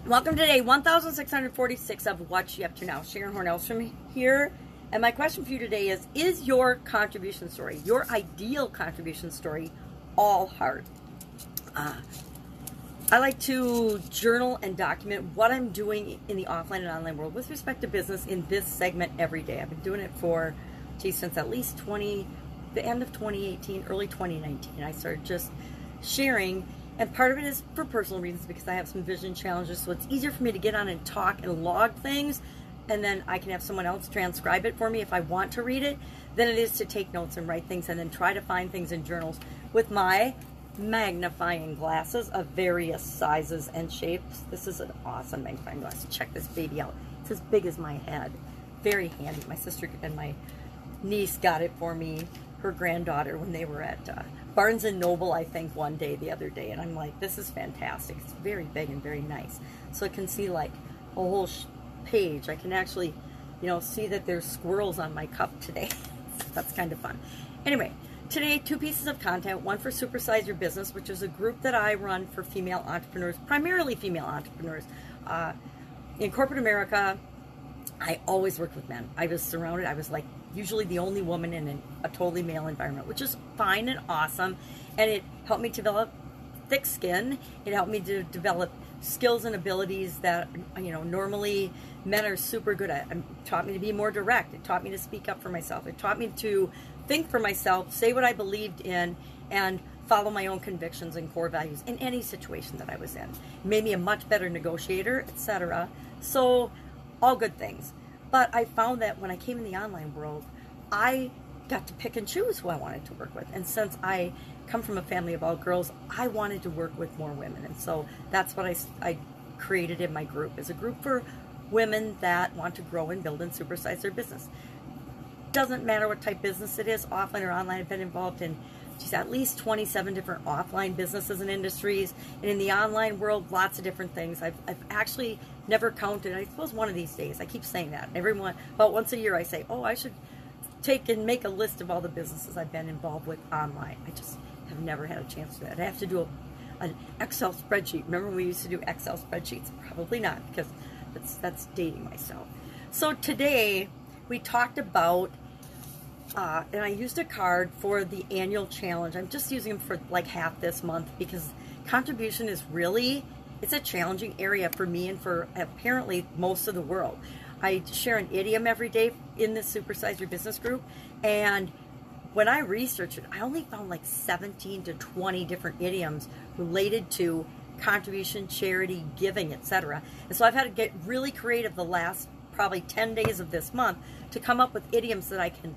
Welcome to day 1646 of What You Up To Now. Sharon Horne-Ellstrom here. And my question for you today is your contribution story, your ideal contribution story, all hard? I like to journal and document what I'm doing in the offline and online world with respect to business in this segment every day. I've been doing it for, since at least the end of 2018, early 2019. I started just sharing. And part of it is for personal reasons because I have some vision challenges, so it's easier for me to get on and talk and log things, and then I can have someone else transcribe it for me if I want to read it, than it is to take notes and write things and then try to find things in journals with my magnifying glasses of various sizes and shapes. This is an awesome magnifying glass. Check this baby out. It's as big as my head. Very handy. My sister and my niece got it for me, her granddaughter, when they were at Barnes & Noble, I think, one day the other day. And I'm like, this is fantastic. It's very big and very nice. So I can see like a whole page. I can actually, see that there's squirrels on my cup today. That's kind of fun. Anyway, today, 2 pieces of content. One for Supersize Your Business, which is a group that I run for female entrepreneurs, primarily female entrepreneurs. In corporate America, I always worked with men. I was surrounded. I was like usually the only woman in a totally male environment, which is fine and awesome. And it helped me develop thick skin. It helped me to develop skills and abilities that, normally men are super good at. It taught me to be more direct. It taught me to speak up for myself. It taught me to think for myself, say what I believed in, and follow my own convictions and core values in any situation that I was in. It made me a much better negotiator, etc. So, all good things. But I found that when I came in the online world, I got to pick and choose who I wanted to work with. And since I come from a family of all girls, I wanted to work with more women. And so that's what I created in my group, is a group for women that want to grow and build and supersize their business. Doesn't matter what type of business it is, offline or online. I've been involved in at least 27 different offline businesses and industries. And in the online world, lots of different things. I've actually never counted. I suppose one of these days, I keep saying that. About once a year, I say, I should take and make a list of all the businesses I've been involved with online. I just have never had a chance to do that. I have to do an Excel spreadsheet. Remember when we used to do Excel spreadsheets? Probably not, because that's dating myself. So today, we talked about and I used a card for the annual challenge. I'm just using them for like half this month because contribution is it's a challenging area for me and for apparently most of the world. I share an idiom every day in this Supersize Your Business group, and when I researched it, I only found like 17 to 20 different idioms related to contribution, charity, giving, etc. And so I've had to get really creative the last probably 10 days of this month to come up with idioms that I can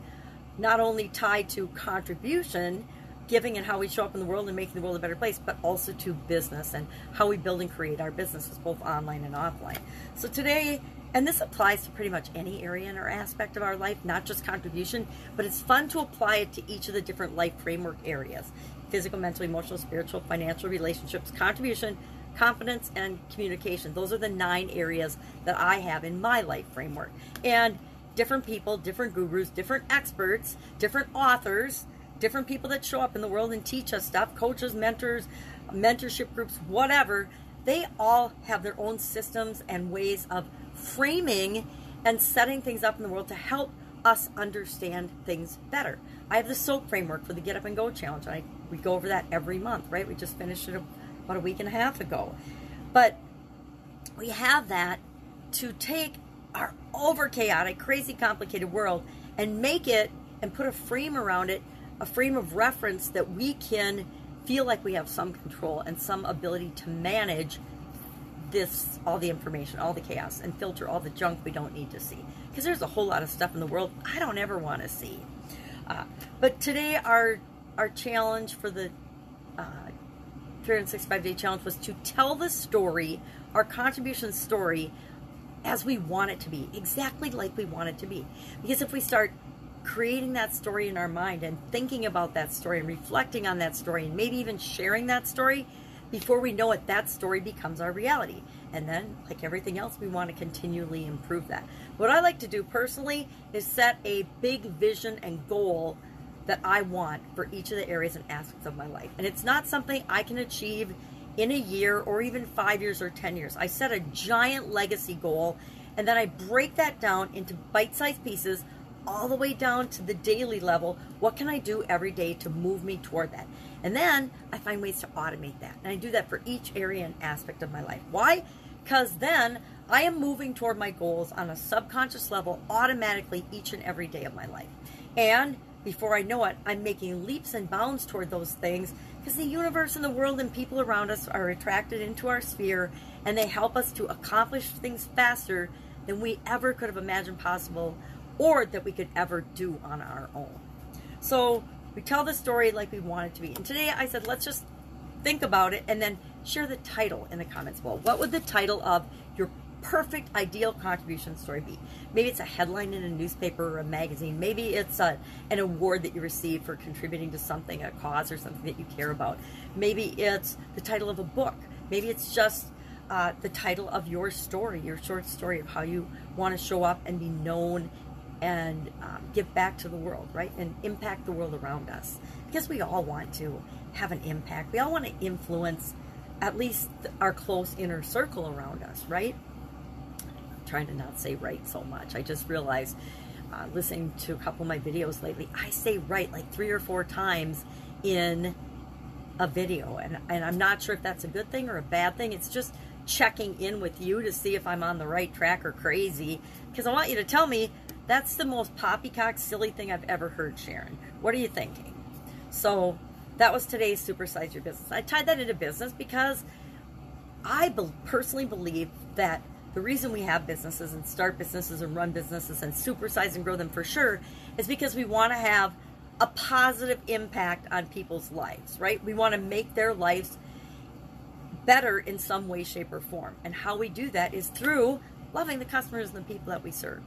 not only tie to contribution, giving, and how we show up in the world and making the world a better place, but also to business and how we build and create our businesses, both online and offline. So today, and this applies to pretty much any area in or aspect of our life, not just contribution, but it's fun to apply it to each of the different life framework areas: physical, mental, emotional, spiritual, financial, relationships, contribution, confidence, and communication. Those are the 9 areas that I have in my life framework. And different people, different gurus, different experts, different authors, different people that show up in the world and teach us stuff, coaches, mentors, mentorship groups, whatever, they all have their own systems and ways of framing and setting things up in the world to help us understand things better. I have the SOAP framework for the Get Up and Go Challenge. We go over that every month, right? We just finished it about a week and a half ago. But we have that to take our over chaotic, crazy, complicated world and make it and put a frame around it, a frame of reference that we can feel like we have some control and some ability to manage all the information, all the chaos, and filter all the junk we don't need to see. Because there's a whole lot of stuff in the world I don't ever want to see. But today, our challenge for the 365-day challenge was to tell the story, our contribution story, as we want it to be, exactly like we want it to be. Because if we start creating that story in our mind and thinking about that story and reflecting on that story and maybe even sharing that story, before we know it, that story becomes our reality. And then, like everything else, we want to continually improve that. What I like to do personally is set a big vision and goal that I want for each of the areas and aspects of my life. And it's not something I can achieve in a year or even 5 years or 10 years. I set a giant legacy goal, and then I break that down into bite-sized pieces all the way down to the daily level. What can I do every day to move me toward that? And then I find ways to automate that. And I do that for each area and aspect of my life. Why? Because then I am moving toward my goals on a subconscious level automatically each and every day of my life. And before I know it, I'm making leaps and bounds toward those things, because the universe and the world and people around us are attracted into our sphere, and they help us to accomplish things faster than we ever could have imagined possible, or that we could ever do on our own. So we tell the story like we want it to be. And today I said, let's just think about it and then share the title in the comments below. What would the title of your perfect ideal contribution story be? Maybe it's a headline in a newspaper or a magazine. Maybe it's an award that you received for contributing to something, a cause or something that you care about. Maybe it's the title of a book. Maybe it's just the title of your story, your short story of how you want to show up and be known and give back to the world, right? And impact the world around us. Because we all want to have an impact. We all want to influence at least our close inner circle around us, right? Trying to not say right so much. I just realized listening to a couple of my videos lately, I say right like 3 or 4 times in a video, and I'm not sure if that's a good thing or a bad thing. It's just checking in with you to see if I'm on the right track or crazy, because I want you to tell me that's the most poppycock silly thing I've ever heard, Sharon. What are you thinking? So that was today's Supersize Your Business. I tied that into business because I personally believe that the reason we have businesses and start businesses and run businesses and supersize and grow them for sure is because we want to have a positive impact on people's lives, right? We want to make their lives better in some way, shape, or form. And how we do that is through loving the customers and the people that we serve.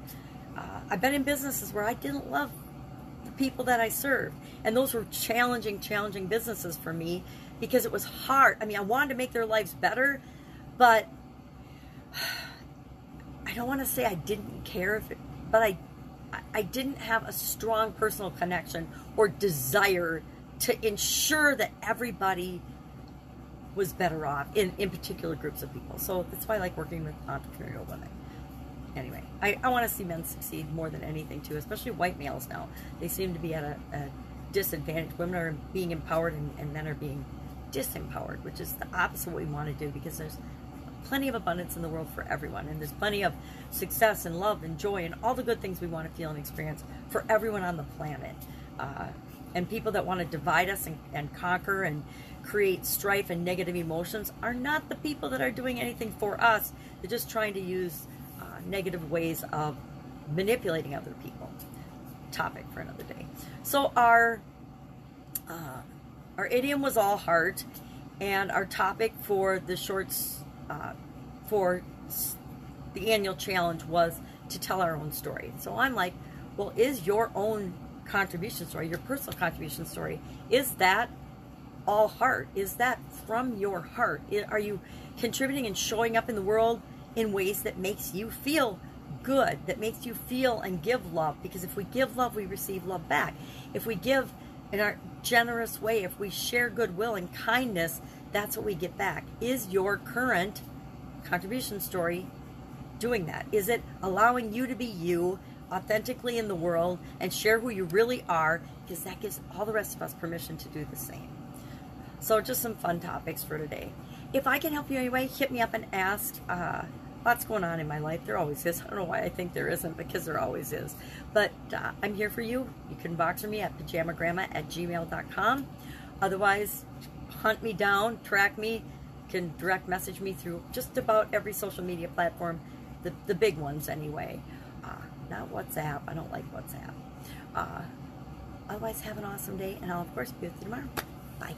I've been in businesses where I didn't love the people that I served. And those were challenging businesses for me because it was hard. I mean, I wanted to make their lives better, but I don't want to say I didn't care, but I didn't have a strong personal connection or desire to ensure that everybody was better off in particular groups of people. So that's why I like working with entrepreneurial women. Anyway, I want to see men succeed more than anything too, especially white males now. They seem to be at a disadvantage. Women are being empowered and men are being disempowered, which is the opposite of what we want to do, because there's plenty of abundance in the world for everyone, and there's plenty of success and love and joy and all the good things we want to feel and experience for everyone on the planet. And people that want to divide us and conquer and create strife and negative emotions are not the people that are doing anything for us. They're just trying to use negative ways of manipulating other people. Topic for another day. So our idiom was all heart, and our topic for the shorts for the annual challenge was to tell our own story. So I'm like, well, is your own contribution story, your personal contribution story, is that all heart? Is that from your heart? Are you contributing and showing up in the world in ways that makes you feel good, that makes you feel and give love? Because if we give love, we receive love back. If we give in our generous way, if we share goodwill and kindness, that's what we get back. Is your current contribution story doing that? Is it allowing you to be you authentically in the world and share who you really are? Because that gives all the rest of us permission to do the same. So just some fun topics for today. If I can help you anyway, hit me up and ask. Lots going on in my life. There always is. I don't know why I think there isn't, because there always is. But I'm here for you. You can box me at pajamagrandma@gmail.com. Otherwise, hunt me down, track me. You can direct message me through just about every social media platform, the big ones anyway. Not WhatsApp. I don't like WhatsApp. Otherwise, have an awesome day, and I'll, of course, be with you tomorrow. Bye.